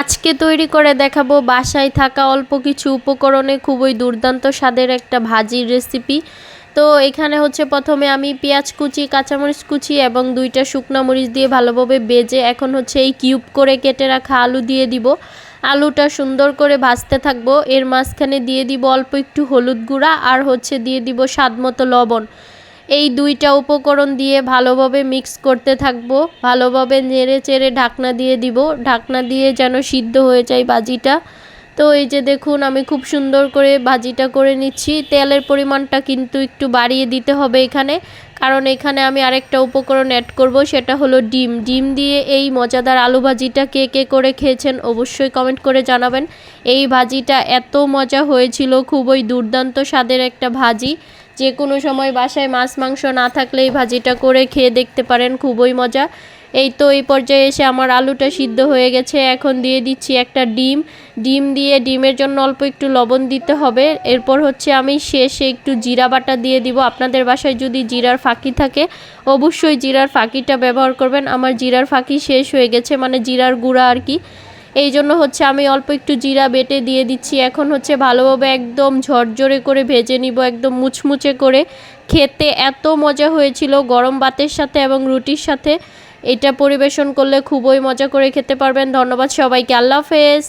আজকে তৈরি করে দেখাবো বাসায় থাকা অল্প কিছু উপকরণে খুবই দুর্দান্ত স্বাদের একটা ভাজির রেসিপি। তো এখানে হচ্ছে প্রথমে আমি পেঁয়াজ কুচি, কাঁচামরিচ কুচি এবং 2টা শুকনা মরিচ দিয়ে ভালোভাবে বেজে এখন হচ্ছে এই কিউব করে কেটে রাখা আলু দিয়ে দিব। আলুটা সুন্দর করে ভাজতে থাকবো। এর মাঝখানে দিয়ে দিব অল্প একটু হলুদ গুঁড়া আর হচ্ছে দিয়ে দিব স্বাদমতো লবণ। এই 2টা উপকরণ দিয়ে ভালোভাবে মিক্স করতে থাকবো। ভালোভাবে নেড়ে চেড়ে ঢাকনা দিয়ে দিব। ঢাকনা দিয়ে যেন সিদ্ধ হয়ে যায় ভাজিটা। তো এই যে দেখুন আমি খুব সুন্দর করে ভাজিটা করে নিচ্ছি। তেলের পরিমাণটা কিন্তু একটু বাড়িয়ে দিতে হবে এখানে, কারণ এখানে আমি আরেকটা উপকরণ অ্যাড করব, সেটা হলো ডিম। ডিম দিয়ে এই মজাদার আলু ভাজিটা কে কে করে খেয়েছেন অবশ্যই কমেন্ট করে জানাবেন। এই ভাজিটা এত মজা হয়েছিল, খুবই দুর্দান্ত স্বাদের একটা ভাজি। যে কোনো সময় বাসায় মাছ মাংস না থাকলে এই ভাজিটা করে খেয়ে দেখতে পারেন, খুবই মজা। এই তো এই পর্যায়ে এসে আমার আলুটা সিদ্ধ হয়ে গেছে। এখন দিয়ে দিচ্ছি একটা ডিম। ডিম দিয়ে ডিমের জন্য অল্প একটু লবণ দিতে হবে। এরপর হচ্ছে আমি শেষে একটু জিরা বাটা দিয়ে দিব। আপনাদের বাসায় যদি জিরার ফাঁকি থাকে অবশ্যই জিরার ফাঁকিটা ব্যবহার করবেন। আমার জিরার ফাঁকি শেষ হয়ে গেছে, মানে জিরার গুঁড়া আর কি। এই জন্য হচ্ছে আমি অল্প একটু জিরা বেটে দিয়ে দিচ্ছি। এখন হচ্ছে ভালোভাবে একদম ঝরঝরে করে ভেজে নিব, একদম মুচমুচে করে। খেতে এত মজা হয়েছিল গরম ভাতের সাথে এবং রুটির সাথে। এটা পরিবেশন করলে খুবই মজা করে খেতে পারবেন। ধন্যবাদ সবাইকে, আল্লাহ হাফেজ।